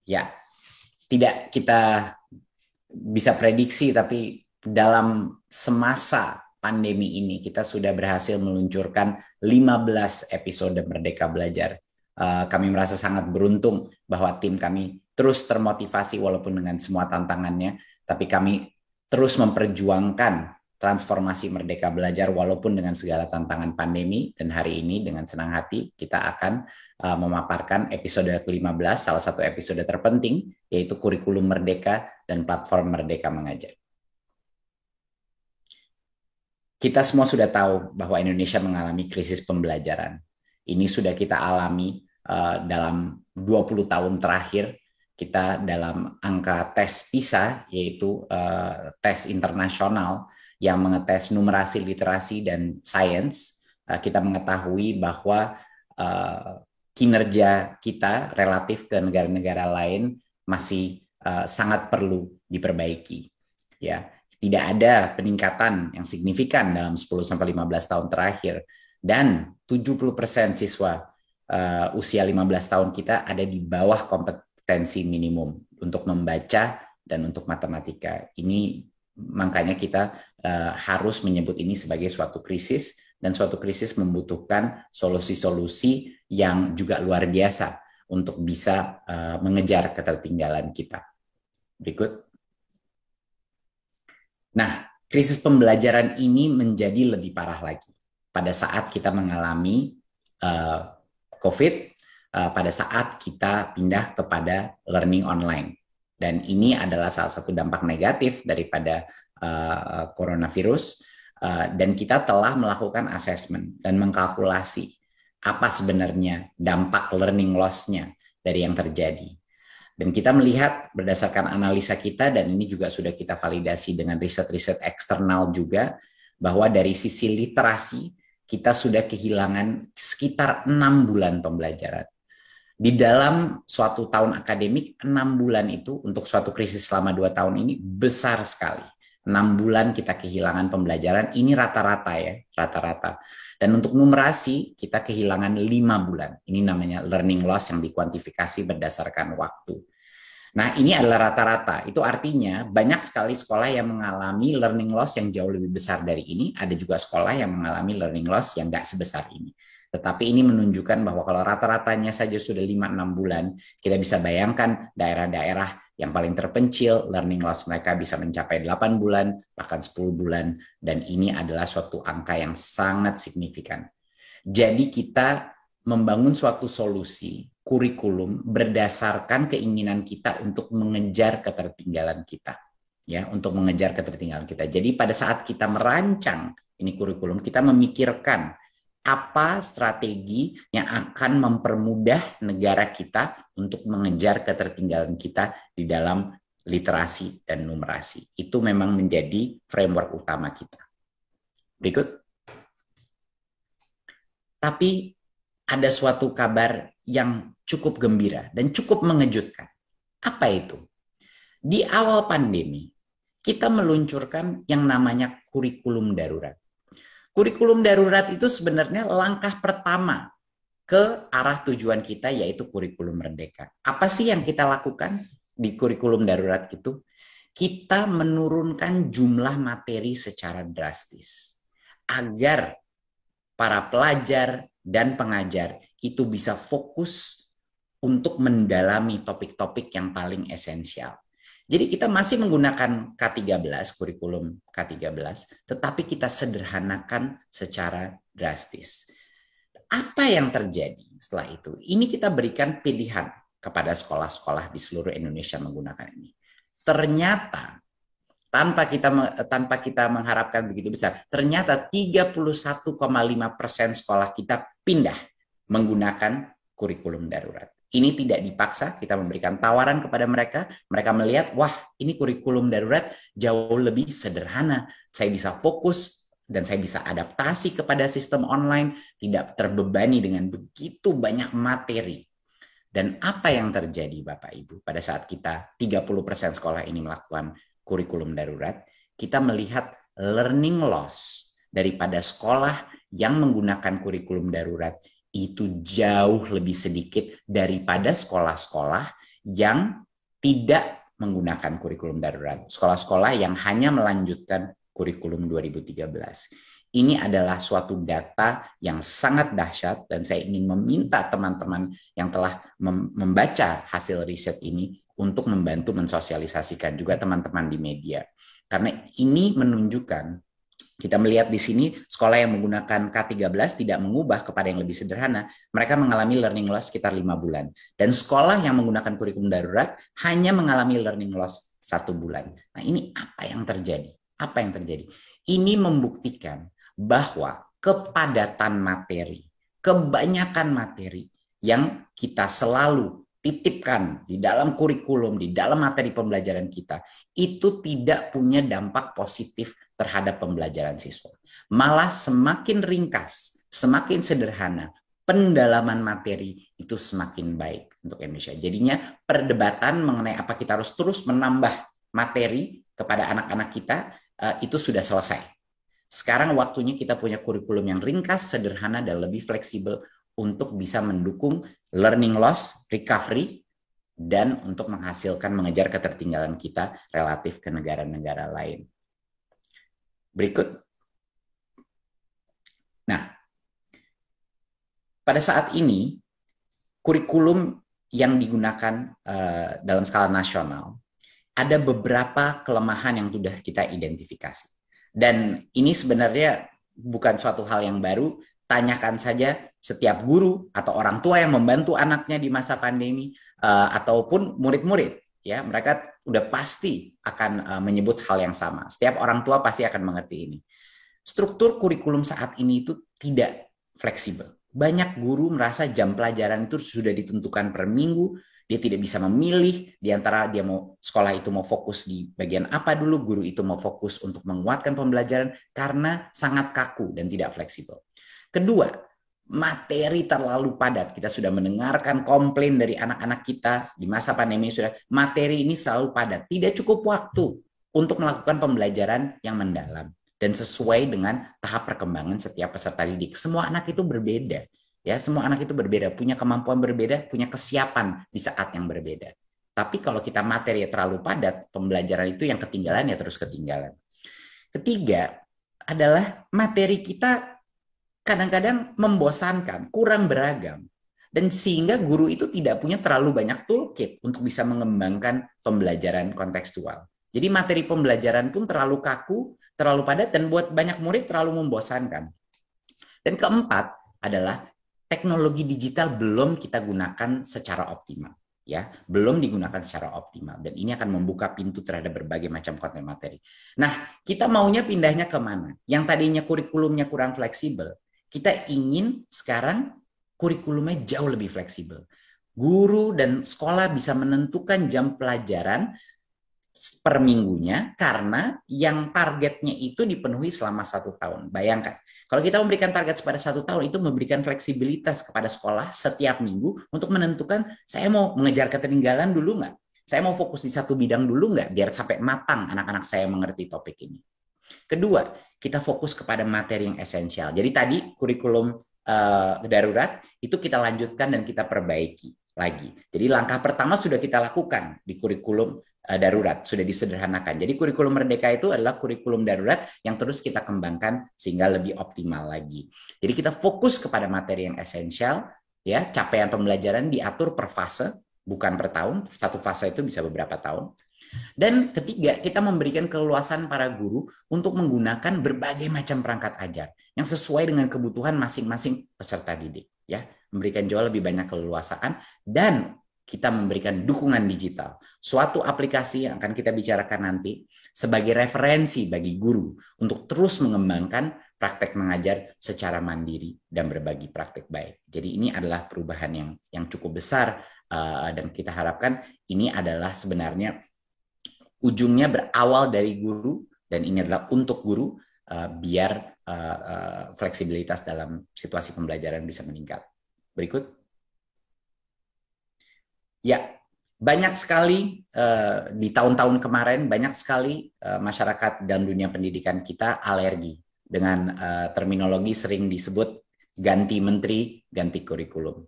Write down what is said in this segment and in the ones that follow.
Ya, tidak kita bisa prediksi, tapi dalam semasa pandemi ini kita sudah berhasil meluncurkan 15 episode Merdeka Belajar. Kami merasa sangat beruntung bahwa tim kami terus termotivasi walaupun dengan semua tantangannya, tapi kami terus memperjuangkan transformasi Merdeka Belajar walaupun dengan segala tantangan pandemi. Dan hari ini dengan senang hati kita akan memaparkan episode ke-15, salah satu episode terpenting, yaitu kurikulum Merdeka dan platform Merdeka Mengajar. Kita semua sudah tahu bahwa Indonesia mengalami krisis pembelajaran. Ini sudah kita alami dalam 20 tahun terakhir. Kita dalam angka tes PISA, yaitu tes internasional yang mengetes numerasi, literasi, dan sains, kita mengetahui bahwa kinerja kita relatif ke negara-negara lain masih sangat perlu diperbaiki. Ya, tidak ada peningkatan yang signifikan dalam 10-15 tahun terakhir, dan 70% siswa usia 15 tahun kita ada di bawah kompetensi minimum untuk membaca dan untuk matematika. Ini makanya kita harus menyebut ini sebagai suatu krisis, dan suatu krisis membutuhkan solusi-solusi yang juga luar biasa untuk bisa mengejar ketertinggalan kita. Berikut. Nah, krisis pembelajaran ini menjadi lebih parah lagi pada saat kita mengalami COVID, pada saat kita pindah kepada learning online. Dan ini adalah salah satu dampak negatif daripada coronavirus. Dan kita telah melakukan assessment dan mengkalkulasi apa sebenarnya dampak learning loss-nya dari yang terjadi. Dan kita melihat berdasarkan analisa kita, dan ini juga sudah kita validasi dengan riset-riset eksternal juga, bahwa dari sisi literasi, kita sudah kehilangan sekitar 6 bulan pembelajaran. Di dalam suatu tahun akademik, 6 bulan itu untuk suatu krisis selama 2 tahun ini besar sekali. 6 bulan kita kehilangan pembelajaran, ini rata-rata ya, rata-rata. Dan untuk numerasi, kita kehilangan 5 bulan. Ini namanya learning loss yang dikuantifikasi berdasarkan waktu. Nah, ini adalah rata-rata. Itu artinya banyak sekali sekolah yang mengalami learning loss yang jauh lebih besar dari ini. Ada juga sekolah yang mengalami learning loss yang nggak sebesar ini. Tetapi ini menunjukkan bahwa kalau rata-ratanya saja sudah 5-6 bulan, kita bisa bayangkan daerah-daerah yang paling terpencil, learning loss mereka bisa mencapai 8 bulan, bahkan 10 bulan. Dan ini adalah suatu angka yang sangat signifikan. Jadi kita membangun suatu solusi, kurikulum, berdasarkan keinginan kita untuk mengejar ketertinggalan kita. Ya, untuk mengejar ketertinggalan kita. Jadi pada saat kita merancang ini kurikulum, kita memikirkan apa strategi yang akan mempermudah negara kita untuk mengejar ketertinggalan kita di dalam literasi dan numerasi. Itu memang menjadi framework utama kita. Berikut. Tapi ada suatu kabar yang cukup gembira dan cukup mengejutkan. Apa itu? Di awal pandemi, kita meluncurkan yang namanya kurikulum darurat. Kurikulum darurat itu sebenarnya langkah pertama ke arah tujuan kita, yaitu kurikulum merdeka. Apa sih yang kita lakukan di kurikulum darurat itu? Kita menurunkan jumlah materi secara drastis agar para pelajar dan pengajar itu bisa fokus untuk mendalami topik-topik yang paling esensial. Jadi kita masih menggunakan K13, kurikulum K13, tetapi kita sederhanakan secara drastis. Apa yang terjadi setelah itu? Ini kita berikan pilihan kepada sekolah-sekolah di seluruh Indonesia menggunakan ini. Ternyata tanpa kita mengharapkan begitu besar, ternyata 31,5% sekolah kita pindah menggunakan kurikulum darurat. Ini tidak dipaksa, kita memberikan tawaran kepada mereka. Mereka melihat, wah, ini kurikulum darurat jauh lebih sederhana. Saya bisa fokus dan saya bisa adaptasi kepada sistem online, tidak terbebani dengan begitu banyak materi. Dan apa yang terjadi Bapak Ibu pada saat kita 30% sekolah ini melakukan kurikulum darurat, kita melihat learning loss daripada sekolah yang menggunakan kurikulum darurat itu jauh lebih sedikit daripada sekolah-sekolah yang tidak menggunakan kurikulum darurat, sekolah-sekolah yang hanya melanjutkan kurikulum 2013. Ini adalah suatu data yang sangat dahsyat dan saya ingin meminta teman-teman yang telah membaca hasil riset ini untuk membantu mensosialisasikan juga teman-teman di media. Karena ini menunjukkan, kita melihat di sini sekolah yang menggunakan K13 tidak mengubah kepada yang lebih sederhana. Mereka mengalami learning loss sekitar 5 bulan. Dan sekolah yang menggunakan kurikulum darurat hanya mengalami learning loss 1 bulan. Nah, ini apa yang terjadi? Apa yang terjadi? Ini membuktikan bahwa kepadatan materi, kebanyakan materi yang kita selalu titipkan di dalam kurikulum, di dalam materi pembelajaran kita, itu tidak punya dampak positif terhadap pembelajaran siswa. Malah semakin ringkas, semakin sederhana, pendalaman materi itu semakin baik untuk Indonesia. Jadinya perdebatan mengenai apa kita harus terus menambah materi kepada anak-anak kita itu sudah selesai. Sekarang waktunya kita punya kurikulum yang ringkas, sederhana, dan lebih fleksibel untuk bisa mendukung learning loss, recovery, dan untuk menghasilkan, mengejar ketertinggalan kita relatif ke negara-negara lain. Berikut. Nah, pada saat ini, kurikulum yang digunakan dalam skala nasional, ada beberapa kelemahan yang sudah kita identifikasi. Dan ini sebenarnya bukan suatu hal yang baru. Tanyakan saja setiap guru atau orang tua yang membantu anaknya di masa pandemi, ataupun murid-murid. Ya, mereka udah pasti akan menyebut hal yang sama. Setiap orang tua pasti akan mengerti ini. Struktur kurikulum saat ini itu tidak fleksibel. Banyak guru merasa jam pelajaran itu sudah ditentukan per minggu. Dia tidak bisa memilih di antara dia mau sekolah itu mau fokus di bagian apa dulu, guru itu mau fokus untuk menguatkan pembelajaran karena sangat kaku dan tidak fleksibel. Kedua, materi terlalu padat. Kita sudah mendengarkan komplain dari anak-anak kita di masa pandemi, sudah materi ini selalu padat. Tidak cukup waktu untuk melakukan pembelajaran yang mendalam dan sesuai dengan tahap perkembangan setiap peserta didik. Semua anak itu berbeda. Ya, semua anak itu berbeda, punya kemampuan berbeda, punya kesiapan di saat yang berbeda. Tapi kalau kita materi terlalu padat, pembelajaran itu yang ketinggalan ya terus ketinggalan. Ketiga adalah materi kita kadang-kadang membosankan, kurang beragam. Dan sehingga guru itu tidak punya terlalu banyak toolkit untuk bisa mengembangkan pembelajaran kontekstual. Jadi materi pembelajaran pun terlalu kaku, terlalu padat, dan buat banyak murid terlalu membosankan. Dan keempat adalah teknologi digital belum kita gunakan secara optimal, ya, belum digunakan secara optimal, dan ini akan membuka pintu terhadap berbagai macam konten materi. Nah, kita maunya pindahnya ke mana? Yang tadinya kurikulumnya kurang fleksibel, kita ingin sekarang kurikulumnya jauh lebih fleksibel. Guru dan sekolah bisa menentukan jam pelajaran per minggunya karena yang targetnya itu dipenuhi selama 1 tahun. Bayangkan. Kalau kita memberikan target pada 1 tahun, itu memberikan fleksibilitas kepada sekolah setiap minggu untuk menentukan, saya mau mengejar ketertinggalan dulu nggak? Saya mau fokus di satu bidang dulu nggak? Biar sampai matang anak-anak saya mengerti topik ini. Kedua, kita fokus kepada materi yang esensial. Jadi tadi kurikulum darurat, itu kita lanjutkan dan kita perbaiki lagi. Jadi langkah pertama sudah kita lakukan di kurikulum darurat, sudah disederhanakan. Jadi kurikulum Merdeka itu adalah kurikulum darurat yang terus kita kembangkan sehingga lebih optimal lagi. Jadi kita fokus kepada materi yang esensial, ya, capaian pembelajaran diatur per fase, bukan per tahun. Satu fase itu bisa beberapa tahun. Dan ketiga, kita memberikan keleluasan para guru untuk menggunakan berbagai macam perangkat ajar yang sesuai dengan kebutuhan masing-masing peserta didik, ya, memberikan jauh lebih banyak keleluasaan. Dan kita memberikan dukungan digital, suatu aplikasi yang akan kita bicarakan nanti sebagai referensi bagi guru untuk terus mengembangkan praktek mengajar secara mandiri dan berbagi praktek baik. Jadi ini adalah perubahan yang cukup besar, dan kita harapkan ini adalah sebenarnya ujungnya berawal dari guru, dan ini adalah untuk guru, biar fleksibilitas dalam situasi pembelajaran bisa meningkat. Berikut. Ya, banyak sekali di tahun-tahun kemarin, banyak sekali masyarakat dan dunia pendidikan kita alergi dengan terminologi sering disebut ganti menteri, ganti kurikulum.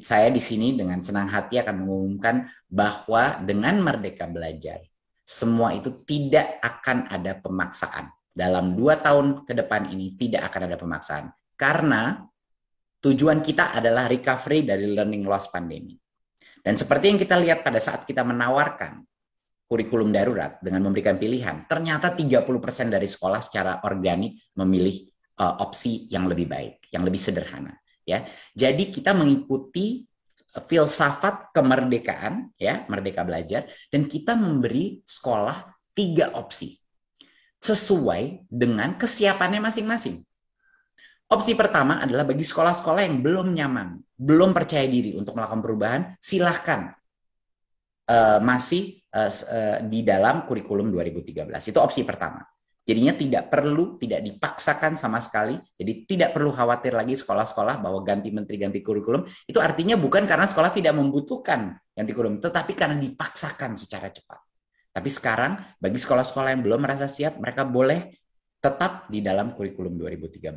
Saya di sini dengan senang hati akan mengumumkan bahwa dengan Merdeka Belajar, semua itu tidak akan ada pemaksaan. Dalam 2 tahun ke depan ini tidak akan ada pemaksaan. Karena tujuan kita adalah recovery dari learning loss pandemi. Dan seperti yang kita lihat pada saat kita menawarkan kurikulum darurat dengan memberikan pilihan, ternyata 30% dari sekolah secara organik memilih opsi yang lebih baik, yang lebih sederhana. Ya, jadi kita mengikuti filsafat kemerdekaan, ya, Merdeka Belajar, dan kita memberi sekolah 3 opsi sesuai dengan kesiapannya masing-masing. Opsi pertama adalah bagi sekolah-sekolah yang belum nyaman, belum percaya diri untuk melakukan perubahan, silahkan masih di dalam kurikulum 2013. Itu opsi pertama. Jadinya tidak perlu, tidak dipaksakan sama sekali. Jadi tidak perlu khawatir lagi sekolah-sekolah bahwa ganti menteri, ganti kurikulum. Itu artinya bukan karena sekolah tidak membutuhkan ganti kurikulum, tetapi karena dipaksakan secara cepat. Tapi sekarang bagi sekolah-sekolah yang belum merasa siap, mereka boleh tetap di dalam kurikulum 2013.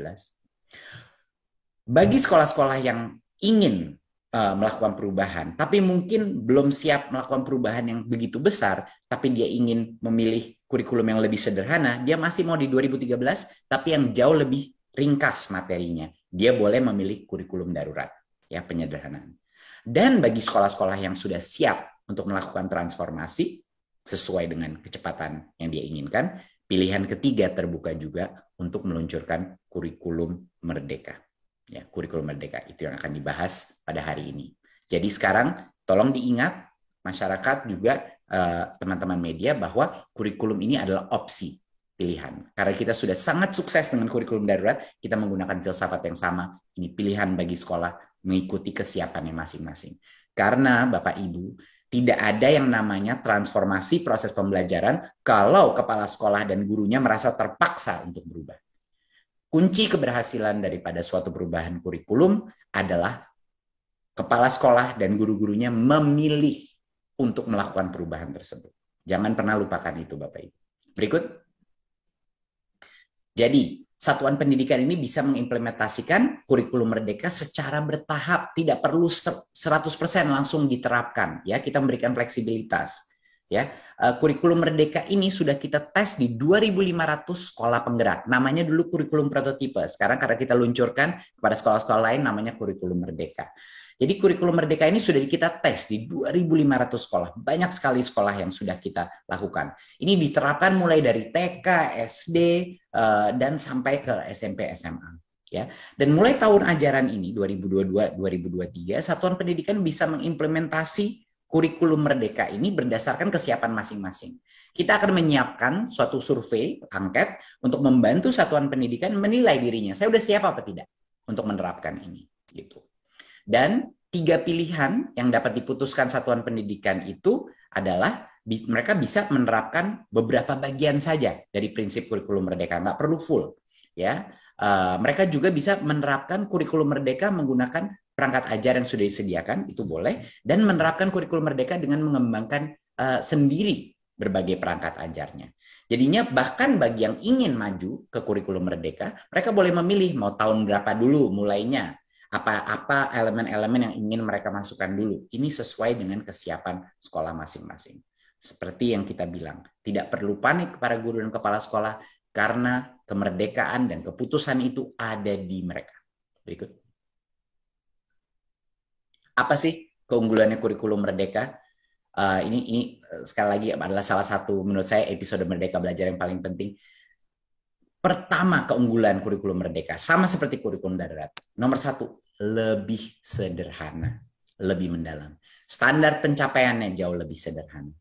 Bagi sekolah-sekolah yang ingin melakukan perubahan, tapi mungkin belum siap melakukan perubahan yang begitu besar, tapi dia ingin memilih kurikulum yang lebih sederhana, dia masih mau di 2013, tapi yang jauh lebih ringkas materinya. Dia boleh memilih kurikulum darurat, ya, penyederhanaan. Dan bagi sekolah-sekolah yang sudah siap untuk melakukan transformasi sesuai dengan kecepatan yang dia inginkan, pilihan ketiga terbuka juga untuk meluncurkan kurikulum merdeka. Ya, kurikulum merdeka itu yang akan dibahas pada hari ini. Jadi sekarang tolong diingat masyarakat juga teman-teman media bahwa kurikulum ini adalah opsi pilihan. Karena kita sudah sangat sukses dengan kurikulum darurat, kita menggunakan filsafat yang sama. Ini pilihan bagi sekolah mengikuti kesiapannya masing-masing. Karena Bapak Ibu, tidak ada yang namanya transformasi proses pembelajaran kalau kepala sekolah dan gurunya merasa terpaksa untuk berubah. Kunci keberhasilan daripada suatu perubahan kurikulum adalah kepala sekolah dan guru-gurunya memilih untuk melakukan perubahan tersebut. Jangan pernah lupakan itu, Bapak Ibu. Berikut. Jadi, satuan pendidikan ini bisa mengimplementasikan kurikulum merdeka secara bertahap, tidak perlu 100% langsung diterapkan, ya. Kita memberikan fleksibilitas. Ya, kurikulum merdeka ini sudah kita tes di 2.500 sekolah penggerak. Namanya dulu kurikulum prototipe. Sekarang karena kita luncurkan kepada sekolah-sekolah lain namanya kurikulum merdeka. Jadi kurikulum merdeka ini sudah kita tes di 2.500 sekolah. Banyak sekali sekolah yang sudah kita lakukan. Ini diterapkan mulai dari TK, SD, dan sampai ke SMP, SMA. Ya, dan mulai tahun ajaran ini 2022-2023, satuan pendidikan bisa mengimplementasi kurikulum merdeka ini berdasarkan kesiapan masing-masing. Kita akan menyiapkan suatu survei, angket, untuk membantu satuan pendidikan menilai dirinya. Saya udah siap apa tidak untuk menerapkan ini. Gitu. Dan 3 pilihan yang dapat diputuskan satuan pendidikan itu adalah mereka bisa menerapkan beberapa bagian saja dari prinsip kurikulum merdeka, nggak perlu full. Ya, mereka juga bisa menerapkan kurikulum merdeka menggunakan perangkat ajar yang sudah disediakan, itu boleh, dan menerapkan kurikulum merdeka dengan mengembangkan sendiri berbagai perangkat ajarnya. Jadinya bahkan bagi yang ingin maju ke kurikulum merdeka, mereka boleh memilih mau tahun berapa dulu mulainya, apa elemen-elemen yang ingin mereka masukkan dulu. Ini sesuai dengan kesiapan sekolah masing-masing. Seperti yang kita bilang, tidak perlu panik para guru dan kepala sekolah karena kemerdekaan dan keputusan itu ada di mereka. Berikut. Apa sih keunggulannya kurikulum merdeka? Ini sekali lagi adalah salah satu menurut saya episode Merdeka Belajar yang paling penting. Pertama, keunggulan kurikulum merdeka sama seperti kurikulum darurat. Nomor 1, lebih sederhana, lebih mendalam. Standar pencapaiannya jauh lebih sederhana.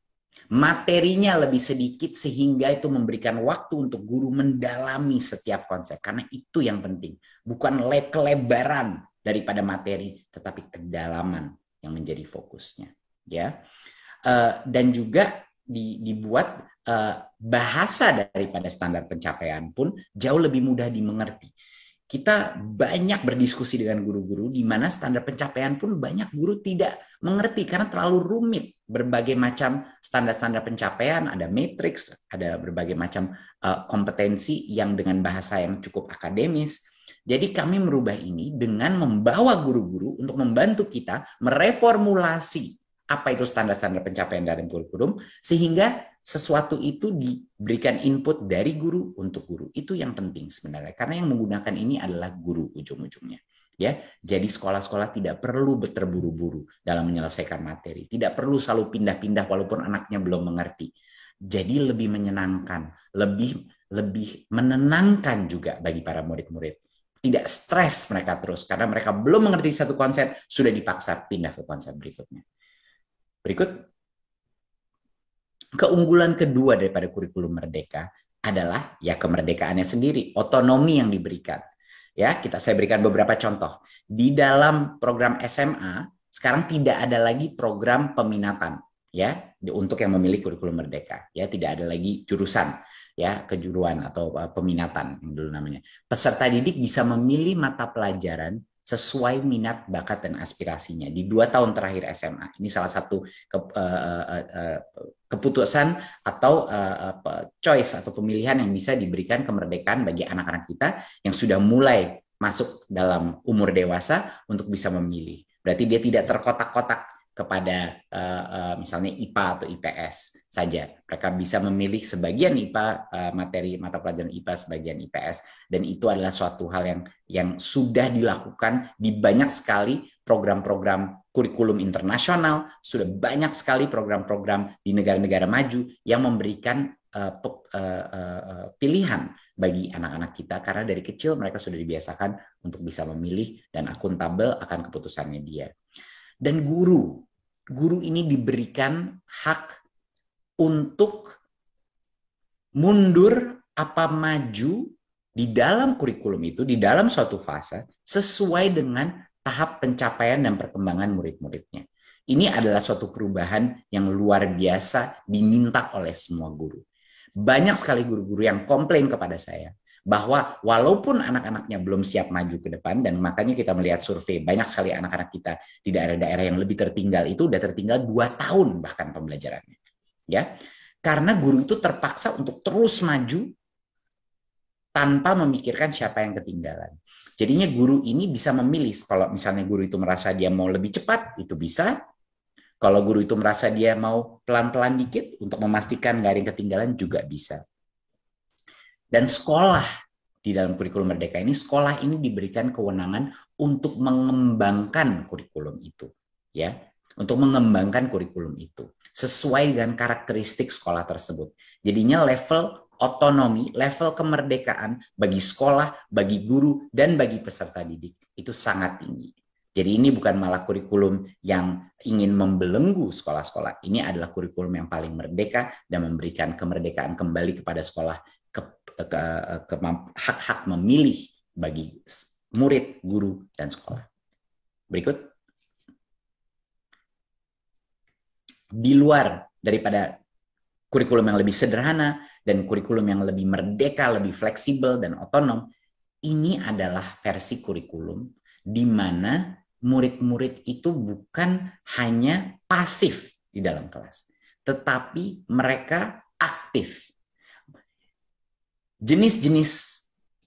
Materinya lebih sedikit sehingga itu memberikan waktu untuk guru mendalami setiap konsep. Karena itu yang penting. Bukan kelebaran daripada materi, tetapi kedalaman yang menjadi fokusnya. Ya, dan juga dibuat bahasa daripada standar pencapaian pun jauh lebih mudah dimengerti. Kita banyak berdiskusi dengan guru-guru di mana standar pencapaian pun banyak guru tidak mengerti karena terlalu rumit. Berbagai macam standar-standar pencapaian, ada matriks, ada berbagai macam kompetensi yang dengan bahasa yang cukup akademis. Jadi kami merubah ini dengan membawa guru-guru untuk membantu kita mereformulasi apa itu standar-standar pencapaian dalam kurikulum, sehingga sesuatu itu diberikan input dari guru untuk guru. Itu yang penting sebenarnya, karena yang menggunakan ini adalah guru ujung-ujungnya. Ya, jadi sekolah-sekolah tidak perlu terburu-buru dalam menyelesaikan materi, tidak perlu selalu pindah-pindah walaupun anaknya belum mengerti. Jadi lebih menyenangkan, lebih menenangkan juga bagi para murid-murid. Tidak stres mereka terus karena mereka belum mengerti satu konsep, sudah dipaksa pindah ke konsep berikutnya. Berikut, keunggulan kedua daripada kurikulum merdeka adalah ya kemerdekaannya sendiri, otonomi yang diberikan. Ya, saya berikan beberapa contoh. Di dalam program SMA sekarang tidak ada lagi program peminatan ya untuk yang memilih kurikulum merdeka. Ya, tidak ada lagi jurusan ya kejuruan atau peminatan yang dulu namanya. Peserta didik bisa memilih mata pelajaran sesuai minat, bakat, dan aspirasinya. Di 2 tahun terakhir SMA, ini salah satu keputusan atau choice atau pemilihan yang bisa diberikan kemerdekaan bagi anak-anak kita yang sudah mulai masuk dalam umur dewasa untuk bisa memilih. Berarti dia tidak terkotak-kotak kepada misalnya IPA atau IPS saja. Mereka bisa memilih sebagian IPA, materi mata pelajaran IPA, sebagian IPS, dan itu adalah suatu hal yang sudah dilakukan di banyak sekali program-program kurikulum internasional, sudah banyak sekali program-program di negara-negara maju yang memberikan pilihan bagi anak-anak kita, karena dari kecil mereka sudah dibiasakan untuk bisa memilih dan akuntabel akan keputusannya dia. Dan guru ini diberikan hak untuk mundur apa maju di dalam kurikulum itu, di dalam suatu fase, sesuai dengan tahap pencapaian dan perkembangan murid-muridnya. Ini adalah suatu perubahan yang luar biasa diminta oleh semua guru. Banyak sekali guru-guru yang komplain kepada saya bahwa walaupun anak-anaknya belum siap maju ke depan, dan makanya kita melihat survei, banyak sekali anak-anak kita di daerah-daerah yang lebih tertinggal itu udah tertinggal 2 tahun bahkan pembelajarannya. Ya, karena guru itu terpaksa untuk terus maju tanpa memikirkan siapa yang ketinggalan. Jadinya guru ini bisa memilih, kalau misalnya guru itu merasa dia mau lebih cepat, itu bisa. Kalau guru itu merasa dia mau pelan-pelan dikit untuk memastikan nggak ada yang ketinggalan, juga bisa. Dan sekolah di dalam kurikulum merdeka ini, sekolah ini diberikan kewenangan untuk mengembangkan kurikulum itu, ya, untuk mengembangkan kurikulum itu sesuai dengan karakteristik sekolah tersebut. Jadinya level otonomi, level kemerdekaan bagi sekolah, bagi guru, dan bagi peserta didik itu sangat tinggi. Jadi ini bukan malah kurikulum yang ingin membelenggu sekolah-sekolah. Ini adalah kurikulum yang paling merdeka dan memberikan kemerdekaan kembali kepada sekolah, hak-hak memilih bagi murid, guru, dan sekolah. Berikut. Di luar daripada kurikulum yang lebih sederhana dan kurikulum yang lebih merdeka, lebih fleksibel dan otonom, ini adalah versi kurikulum di mana murid-murid itu bukan hanya pasif di dalam kelas, tetapi mereka aktif. Jenis-jenis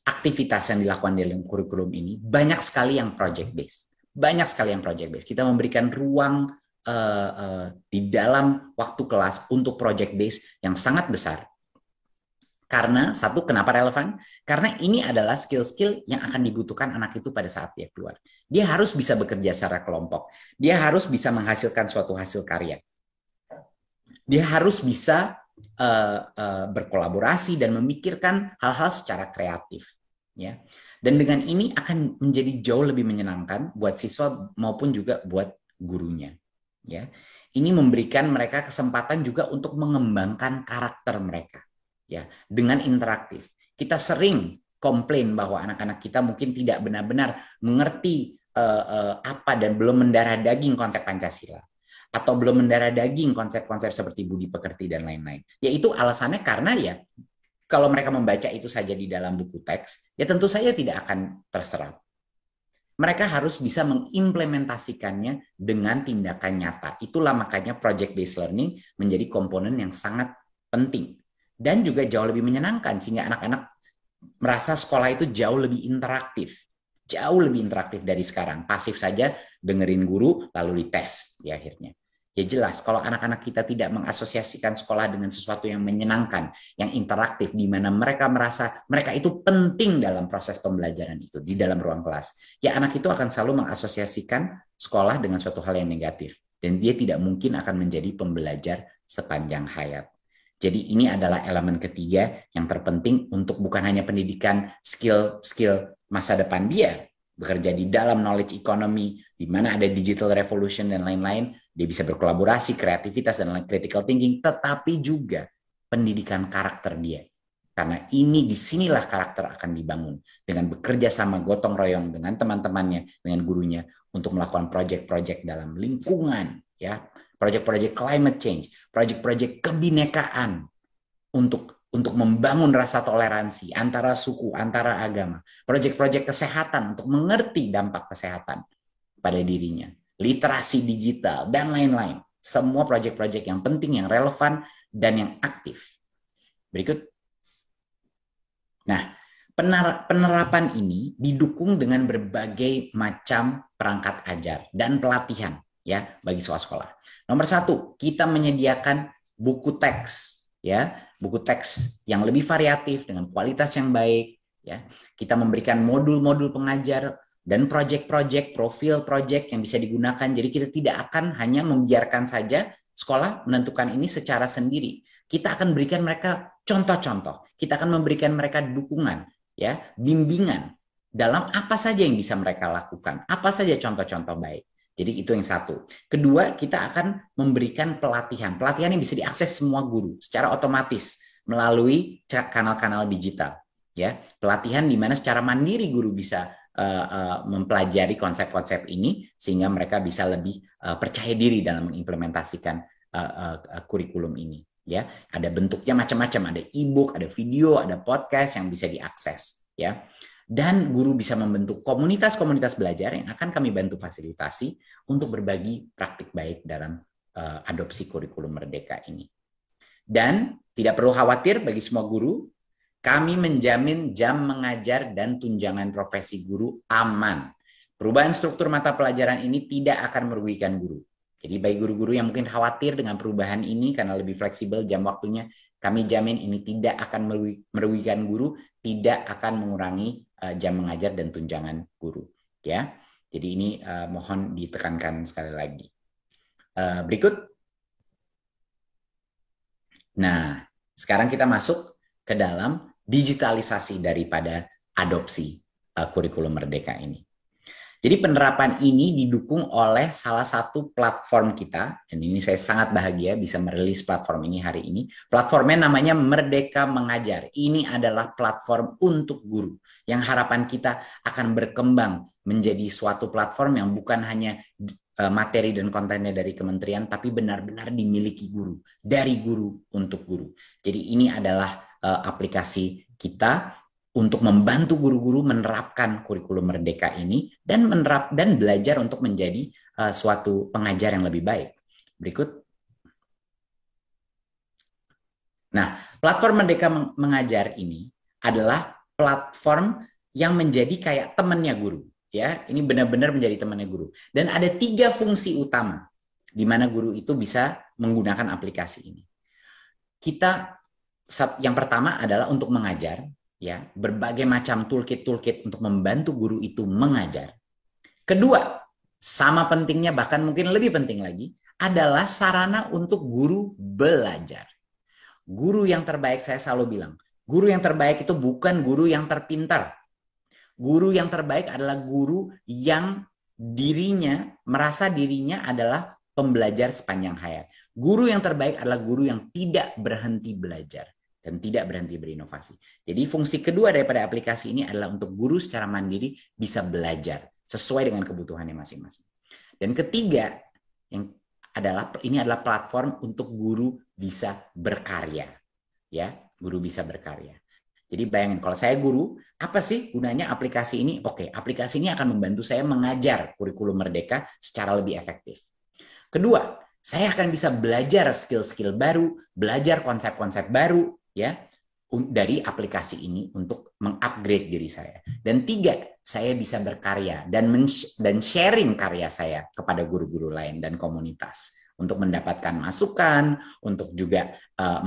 aktivitas yang dilakukan dalam kurikulum ini banyak sekali yang project based. Banyak sekali yang project based. Kita memberikan ruang di dalam waktu kelas untuk project based yang sangat besar. Karena satu, kenapa relevan? Karena ini adalah skill-skill yang akan dibutuhkan anak itu pada saat dia keluar. Dia harus bisa bekerja secara kelompok. Dia harus bisa menghasilkan suatu hasil karya. Dia harus bisa berkolaborasi dan memikirkan hal-hal secara kreatif. Ya. Dan dengan ini akan menjadi jauh lebih menyenangkan buat siswa maupun juga buat gurunya. Ya. Ini memberikan mereka kesempatan juga untuk mengembangkan karakter mereka. Ya, dengan interaktif. Kita sering komplain bahwa anak-anak kita mungkin tidak benar-benar mengerti apa dan belum mendarah daging konsep Pancasila, atau belum mendarah daging konsep-konsep seperti budi pekerti dan lain-lain. Yaitu alasannya karena ya kalau mereka membaca itu saja di dalam buku teks, ya tentu saja tidak akan terserap. Mereka harus bisa mengimplementasikannya dengan tindakan nyata. Itulah makanya project based learning menjadi komponen yang sangat penting. Dan juga jauh lebih menyenangkan, sehingga anak-anak merasa sekolah itu jauh lebih interaktif. Jauh lebih interaktif dari sekarang. Pasif saja, dengerin guru, lalu dites di akhirnya. Ya jelas, kalau anak-anak kita tidak mengasosiasikan sekolah dengan sesuatu yang menyenangkan, yang interaktif, di mana mereka merasa mereka itu penting dalam proses pembelajaran itu, di dalam ruang kelas, ya anak itu akan selalu mengasosiasikan sekolah dengan suatu hal yang negatif. Dan dia tidak mungkin akan menjadi pembelajar sepanjang hayat. Jadi ini adalah elemen ketiga yang terpenting untuk bukan hanya pendidikan skill-skill masa depan dia, bekerja di dalam knowledge economy, di mana ada digital revolution dan lain-lain, dia bisa berkolaborasi, kreativitas, dan critical thinking, tetapi juga pendidikan karakter dia. Karena ini disinilah karakter akan dibangun dengan bekerja sama gotong royong dengan teman-temannya, dengan gurunya untuk melakukan proyek-proyek dalam lingkungan, ya, proyek-proyek climate change, proyek-proyek kebinekaan untuk membangun rasa toleransi antara suku, antara agama, proyek-proyek kesehatan untuk mengerti dampak kesehatan pada dirinya, literasi digital, dan lain-lain. Semua proyek-proyek yang penting, yang relevan, dan yang aktif. Berikut. Nah, penerapan ini didukung dengan berbagai macam perangkat ajar dan pelatihan ya bagi siswa sekolah. Nomor satu, kita menyediakan buku teks ya, buku teks yang lebih variatif dengan kualitas yang baik ya. Kita memberikan modul-modul pengajar dan proyek-proyek, profil proyek yang bisa digunakan. Jadi kita tidak akan hanya membiarkan saja sekolah menentukan ini secara sendiri. Kita akan berikan mereka contoh-contoh. Kita akan memberikan mereka dukungan, ya, bimbingan dalam apa saja yang bisa mereka lakukan, apa saja contoh-contoh baik. Jadi itu yang satu. Kedua, kita akan memberikan pelatihan. Pelatihan yang bisa diakses semua guru secara otomatis melalui kanal-kanal digital. Ya, pelatihan di mana secara mandiri guru bisa mempelajari konsep-konsep ini sehingga mereka bisa lebih percaya diri dalam mengimplementasikan kurikulum ini. Ya, ada bentuknya macam-macam, ada e-book, ada video, ada podcast yang bisa diakses. Ya, dan guru bisa membentuk komunitas-komunitas belajar yang akan kami bantu fasilitasi untuk berbagi praktik baik dalam adopsi kurikulum merdeka ini. Dan tidak perlu khawatir bagi semua guru, kami menjamin jam mengajar dan tunjangan profesi guru aman. Perubahan struktur mata pelajaran ini tidak akan merugikan guru. Jadi bagi guru-guru yang mungkin khawatir dengan perubahan ini karena lebih fleksibel jam waktunya, kami jamin ini tidak akan merugikan guru, tidak akan mengurangi jam mengajar dan tunjangan guru. Ya, jadi ini mohon ditekankan sekali lagi. Berikut. Nah, sekarang kita masuk ke dalam digitalisasi daripada adopsi kurikulum merdeka ini. Jadi penerapan ini didukung oleh salah satu platform kita, dan ini saya sangat bahagia bisa merilis platform ini hari ini. Platformnya namanya Merdeka Mengajar. Ini adalah platform untuk guru, yang harapan kita akan berkembang menjadi suatu platform yang bukan hanya materi dan kontennya dari kementerian, tapi benar-benar dimiliki guru, dari guru untuk guru. Jadi ini adalah aplikasi kita untuk membantu guru-guru menerapkan kurikulum merdeka ini dan belajar untuk menjadi suatu pengajar yang lebih baik. Berikut. Nah, platform Merdeka Mengajar ini adalah platform yang menjadi kayak temannya guru. Ya, ini benar-benar menjadi temannya guru. Dan ada 3 fungsi utama di mana guru itu bisa menggunakan aplikasi ini. Yang pertama adalah untuk mengajar. Ya, berbagai macam toolkit untuk membantu guru itu mengajar. Kedua, sama pentingnya bahkan mungkin lebih penting lagi, adalah sarana untuk guru belajar. Guru yang terbaik, saya selalu bilang, guru yang terbaik itu bukan guru yang terpintar. Guru yang terbaik adalah guru yang merasa dirinya adalah pembelajar sepanjang hayat. Guru yang terbaik adalah guru yang tidak berhenti belajar dan tidak berhenti berinovasi. Jadi fungsi kedua daripada aplikasi ini adalah untuk guru secara mandiri bisa belajar sesuai dengan kebutuhannya masing-masing. Dan ketiga, ini adalah platform untuk guru bisa berkarya. Ya, guru bisa berkarya. Jadi bayangin kalau saya guru, apa sih gunanya aplikasi ini? Oke, aplikasi ini akan membantu saya mengajar kurikulum merdeka secara lebih efektif. Kedua, saya akan bisa belajar skill-skill baru, belajar konsep-konsep baru, ya, dari aplikasi ini untuk mengupgrade diri saya. Dan 3, saya bisa berkarya dan sharing karya saya kepada guru-guru lain dan komunitas untuk mendapatkan masukan, untuk juga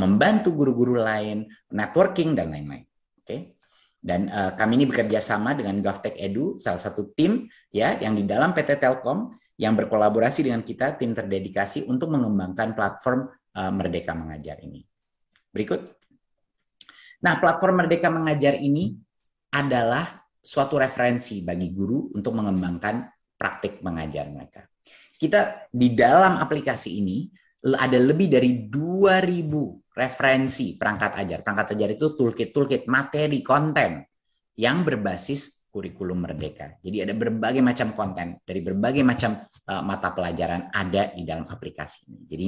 membantu guru-guru lain, networking dan lain-lain. Oke. Dan kami ini bekerja sama dengan GovTech Edu, salah satu tim ya yang di dalam PT Telkom yang berkolaborasi dengan kita, tim terdedikasi untuk mengembangkan platform Merdeka Mengajar ini. Berikut. Nah, platform Merdeka Mengajar ini adalah suatu referensi bagi guru untuk mengembangkan praktik mengajar mereka. Kita di dalam aplikasi ini ada lebih dari 2.000 referensi perangkat ajar. Perangkat ajar itu toolkit, materi, konten yang berbasis kurikulum Merdeka. Jadi ada berbagai macam konten dari berbagai macam mata pelajaran ada di dalam aplikasi ini. Jadi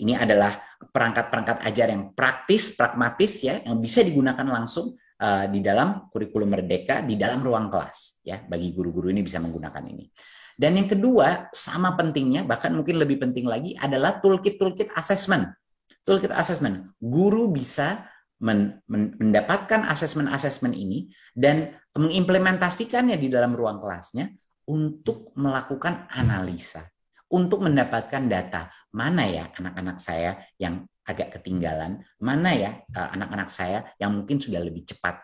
ini adalah perangkat-perangkat ajar yang praktis, pragmatis ya, yang bisa digunakan langsung di dalam kurikulum Merdeka di dalam ruang kelas ya, bagi guru-guru ini bisa menggunakan ini. Dan yang kedua, sama pentingnya, bahkan mungkin lebih penting lagi adalah toolkit assessment. Toolkit assessment, guru bisa mendapatkan asesmen ini dan mengimplementasikannya di dalam ruang kelasnya untuk melakukan analisa, untuk mendapatkan data mana ya anak-anak saya yang agak ketinggalan, mana ya anak-anak saya yang mungkin sudah lebih cepat,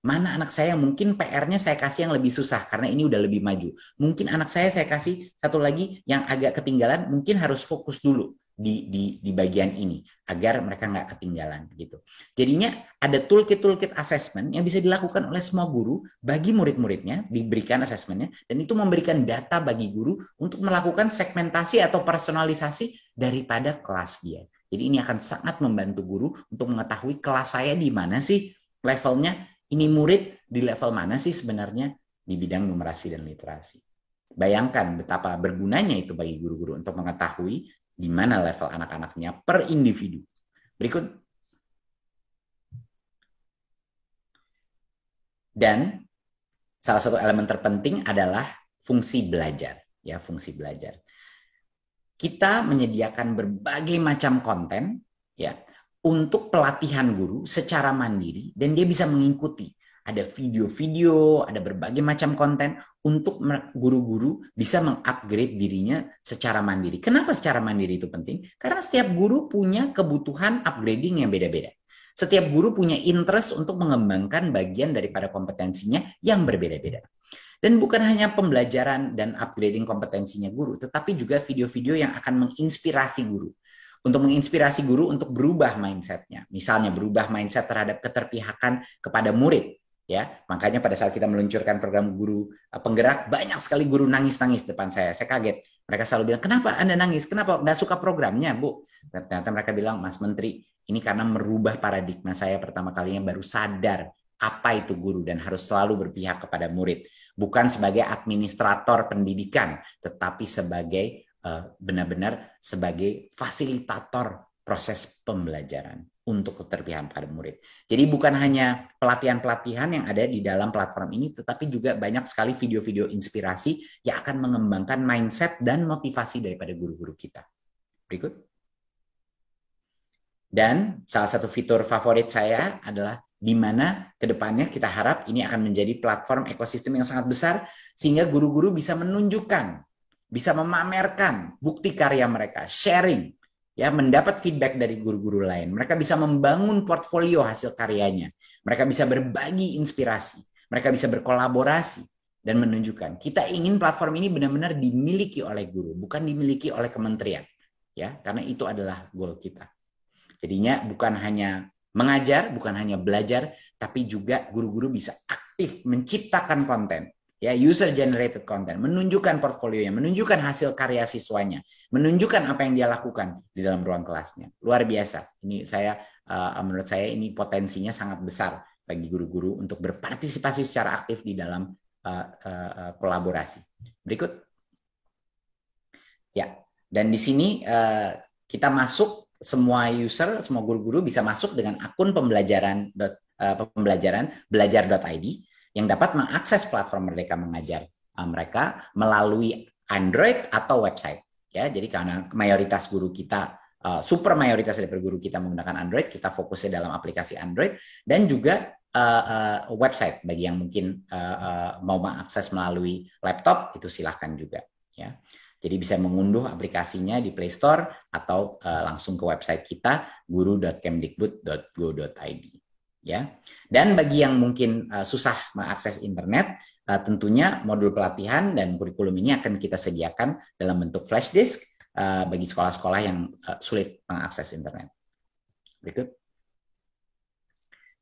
mana anak saya yang mungkin PR-nya saya kasih yang lebih susah karena ini udah lebih maju, mungkin anak saya kasih satu lagi yang agak ketinggalan, mungkin harus fokus dulu di bagian ini agar mereka nggak ketinggalan gitu. Jadinya ada toolkit assessment yang bisa dilakukan oleh semua guru bagi murid-muridnya, diberikan assessmentnya, dan itu memberikan data bagi guru untuk melakukan segmentasi atau personalisasi daripada kelas dia. Jadi ini akan sangat membantu guru untuk mengetahui kelas saya di mana sih levelnya, ini murid di level mana sih sebenarnya di bidang numerasi dan literasi. Bayangkan betapa bergunanya itu bagi guru-guru untuk mengetahui di mana level anak-anaknya per individu. Berikut. Dan salah satu elemen terpenting adalah fungsi belajar, ya, fungsi belajar. Kita menyediakan berbagai macam konten ya untuk pelatihan guru secara mandiri dan dia bisa mengikuti. Ada video-video, ada berbagai macam konten untuk guru-guru bisa mengupgrade dirinya secara mandiri. Kenapa secara mandiri itu penting? Karena setiap guru punya kebutuhan upgrading yang beda-beda. Setiap guru punya interest untuk mengembangkan bagian daripada kompetensinya yang berbeda-beda. Dan bukan hanya pembelajaran dan upgrading kompetensinya guru, tetapi juga video-video yang akan menginspirasi guru. Untuk menginspirasi guru untuk berubah mindset-nya. Misalnya berubah mindset terhadap keterpihakan kepada murid. Ya, makanya pada saat kita meluncurkan program guru penggerak, banyak sekali guru nangis-nangis depan saya. Saya kaget. Mereka selalu bilang, kenapa Anda nangis? Kenapa nggak suka programnya, Bu? Dan ternyata mereka bilang, Mas Menteri, ini karena merubah paradigma saya pertama kalinya baru sadar apa itu guru dan harus selalu berpihak kepada murid. Bukan sebagai administrator pendidikan, tetapi sebagai benar-benar sebagai fasilitator proses pembelajaran untuk keterpihakan pada murid. Jadi bukan hanya pelatihan-pelatihan yang ada di dalam platform ini, tetapi juga banyak sekali video-video inspirasi yang akan mengembangkan mindset dan motivasi daripada guru-guru kita. Berikut. Dan salah satu fitur favorit saya adalah di mana kedepannya kita harap ini akan menjadi platform ekosistem yang sangat besar sehingga guru-guru bisa menunjukkan, bisa memamerkan bukti karya mereka, sharing, ya, mendapat feedback dari guru-guru lain. Mereka bisa membangun portfolio hasil karyanya. Mereka bisa berbagi inspirasi. Mereka bisa berkolaborasi dan menunjukkan. Kita ingin platform ini benar-benar dimiliki oleh guru, bukan dimiliki oleh kementerian. Ya, karena itu adalah goal kita. Jadinya bukan hanya mengajar, bukan hanya belajar, tapi juga guru-guru bisa aktif menciptakan konten. Ya, user generated content, menunjukkan portfolionya, menunjukkan hasil karya siswanya, menunjukkan apa yang dia lakukan di dalam ruang kelasnya. Luar biasa. Ini menurut saya ini potensinya sangat besar bagi guru-guru untuk berpartisipasi secara aktif di dalam kolaborasi. Berikut. Ya, dan di sini kita masuk semua user, semua guru-guru bisa masuk dengan akun pembelajaran belajar.id yang dapat mengakses platform Merdeka Mengajar mereka melalui Android atau website. Ya, jadi karena mayoritas guru kita super mayoritas dari guru kita menggunakan Android, kita fokusnya dalam aplikasi Android, dan juga website bagi yang mungkin mau mengakses melalui laptop, itu silahkan juga ya. Jadi bisa mengunduh aplikasinya di Play Store atau langsung ke website kita guru.kemdikbud.go.id ya. Dan bagi yang mungkin susah mengakses internet, tentunya modul pelatihan dan kurikulum ini akan kita sediakan dalam bentuk flash disk bagi sekolah-sekolah yang sulit mengakses internet. Berikut.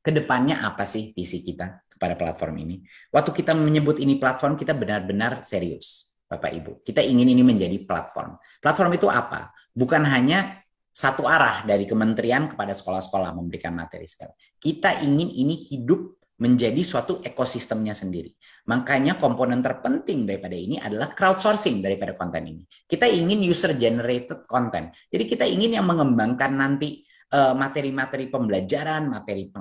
Kedepannya apa sih visi kita kepada platform ini? Waktu kita menyebut ini platform, kita benar-benar serius, Bapak Ibu. Kita ingin ini menjadi platform. Platform itu apa? Bukan hanya satu arah dari kementerian kepada sekolah-sekolah memberikan materi segala. Kita ingin ini hidup menjadi suatu ekosistemnya sendiri. Makanya komponen terpenting daripada ini adalah crowdsourcing daripada konten ini. Kita ingin user-generated content. Jadi kita ingin yang mengembangkan nanti materi-materi pembelajaran, materi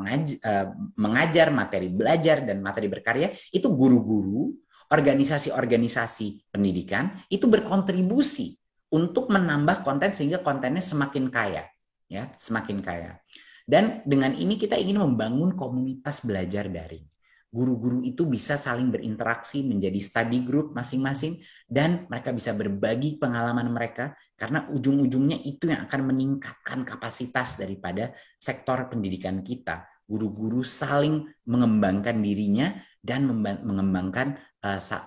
mengajar, materi belajar, dan materi berkarya, itu guru-guru, organisasi-organisasi pendidikan, itu berkontribusi untuk menambah konten sehingga kontennya semakin kaya. Ya, semakin kaya. Dan dengan ini kita ingin membangun komunitas belajar daring. Guru-guru itu bisa saling berinteraksi menjadi study group masing-masing dan mereka bisa berbagi pengalaman mereka karena ujung-ujungnya itu yang akan meningkatkan kapasitas daripada sektor pendidikan kita. Guru-guru saling mengembangkan dirinya dan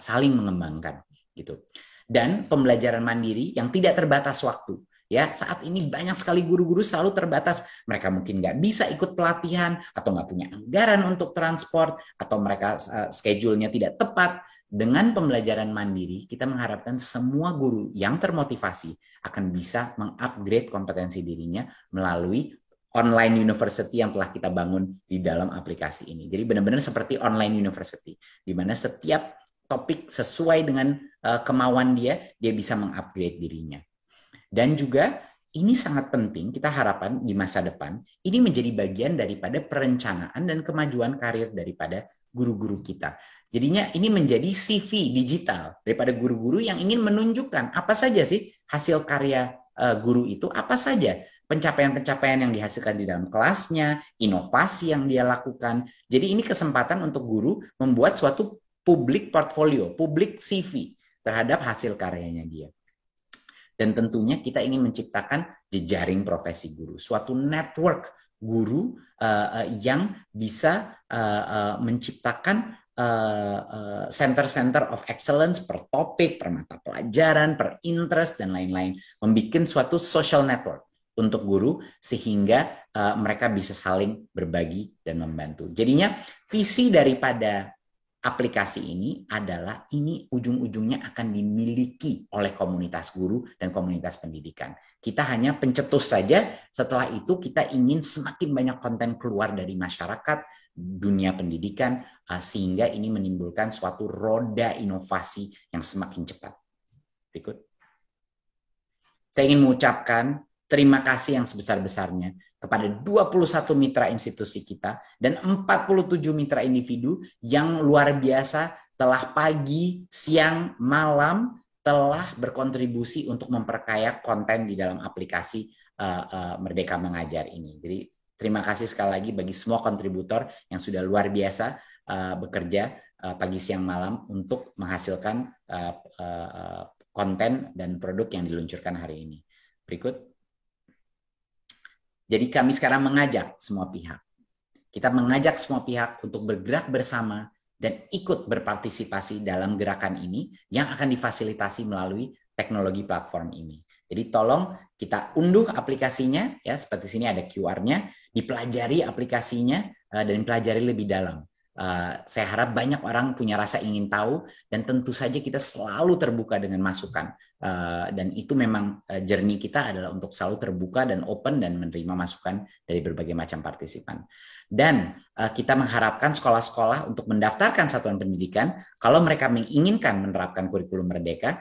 saling mengembangkan gitu. Dan pembelajaran mandiri yang tidak terbatas waktu. Ya, saat ini banyak sekali guru-guru selalu terbatas. Mereka mungkin nggak bisa ikut pelatihan, atau nggak punya anggaran untuk transport, atau mereka schedule-nya tidak tepat. Dengan pembelajaran mandiri, kita mengharapkan semua guru yang termotivasi akan bisa mengupgrade kompetensi dirinya melalui online university yang telah kita bangun di dalam aplikasi ini. Jadi benar-benar seperti online university, di mana setiap topik sesuai dengan kemauan dia bisa mengupgrade dirinya. Dan juga ini sangat penting, kita harapkan di masa depan, ini menjadi bagian daripada perencanaan dan kemajuan karir daripada guru-guru kita. Jadinya ini menjadi CV digital daripada guru-guru yang ingin menunjukkan apa saja sih hasil karya guru itu, apa saja pencapaian-pencapaian yang dihasilkan di dalam kelasnya, inovasi yang dia lakukan. Jadi ini kesempatan untuk guru membuat suatu public portfolio, public CV terhadap hasil karyanya dia. Dan tentunya kita ingin menciptakan jejaring profesi guru, suatu network guru yang bisa menciptakan center-center of excellence per topik, per mata pelajaran, per interest, dan lain-lain. Membuat suatu social network untuk guru sehingga mereka bisa saling berbagi dan membantu. Jadinya visi daripada aplikasi ini adalah ini ujung-ujungnya akan dimiliki oleh komunitas guru dan komunitas pendidikan. Kita hanya pencetus saja, setelah itu kita ingin semakin banyak konten keluar dari masyarakat, dunia pendidikan, sehingga ini menimbulkan suatu roda inovasi yang semakin cepat. Berikut. Saya ingin mengucapkan terima kasih yang sebesar-besarnya kepada 21 mitra institusi kita dan 47 mitra individu yang luar biasa telah pagi, siang, malam telah berkontribusi untuk memperkaya konten di dalam aplikasi Merdeka Mengajar ini. Jadi terima kasih sekali lagi bagi semua kontributor yang sudah luar biasa bekerja pagi, siang, malam untuk menghasilkan konten dan produk yang diluncurkan hari ini. Berikut. Jadi kami sekarang mengajak semua pihak. Kita mengajak semua pihak untuk bergerak bersama dan ikut berpartisipasi dalam gerakan ini yang akan difasilitasi melalui teknologi platform ini. Jadi tolong kita unduh aplikasinya, ya seperti sini ada QR-nya, dipelajari aplikasinya dan dipelajari lebih dalam. Saya harap banyak orang punya rasa ingin tahu dan tentu saja kita selalu terbuka dengan masukan. Dan itu memang journey kita adalah untuk selalu terbuka dan open dan menerima masukan dari berbagai macam partisipan. Dan kita mengharapkan sekolah-sekolah untuk mendaftarkan satuan pendidikan kalau mereka menginginkan menerapkan kurikulum Merdeka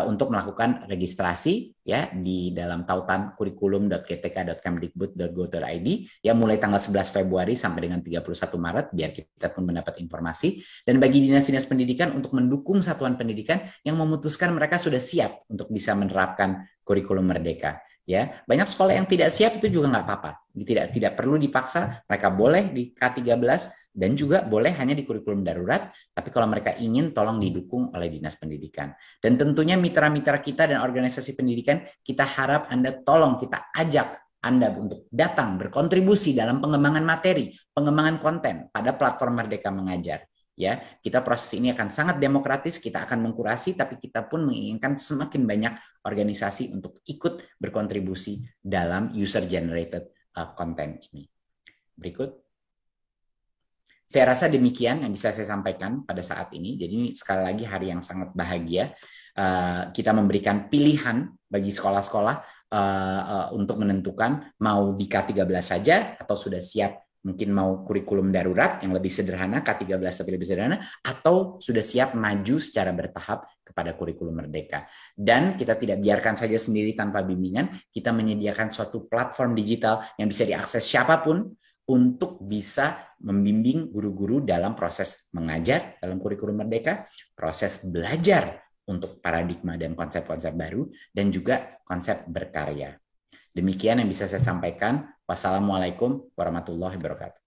untuk melakukan registrasi ya di dalam tautan kurikulum.gtk.kemdikbud.go.id ya mulai tanggal 11 Februari sampai dengan 31 Maret biar kita pun mendapat informasi. Dan bagi dinas-dinas pendidikan untuk mendukung satuan pendidikan yang memutuskan mereka sudah siap untuk bisa menerapkan kurikulum Merdeka. Ya, banyak sekolah yang tidak siap itu juga nggak apa-apa. Tidak perlu dipaksa, mereka boleh di K13 dan juga boleh hanya di kurikulum darurat, tapi kalau mereka ingin tolong didukung oleh Dinas Pendidikan. Dan tentunya mitra-mitra kita dan organisasi pendidikan, kita harap Anda tolong kita ajak Anda untuk datang berkontribusi dalam pengembangan materi, pengembangan konten pada platform Merdeka Mengajar. Ya, kita proses ini akan sangat demokratis, kita akan mengkurasi, tapi kita pun menginginkan semakin banyak organisasi untuk ikut berkontribusi dalam user generated content ini. Berikut. Saya rasa demikian yang bisa saya sampaikan pada saat ini. Jadi ini sekali lagi hari yang sangat bahagia. Kita memberikan pilihan bagi sekolah-sekolah untuk menentukan mau di K13 saja atau sudah siap mungkin mau kurikulum darurat yang lebih sederhana, K13 tapi lebih sederhana, atau sudah siap maju secara bertahap kepada kurikulum merdeka. Dan kita tidak biarkan saja sendiri tanpa bimbingan, kita menyediakan suatu platform digital yang bisa diakses siapapun untuk bisa membimbing guru-guru dalam proses mengajar dalam kurikulum merdeka, proses belajar untuk paradigma dan konsep-konsep baru, dan juga konsep berkarya. Demikian yang bisa saya sampaikan. Wassalamualaikum warahmatullahi wabarakatuh.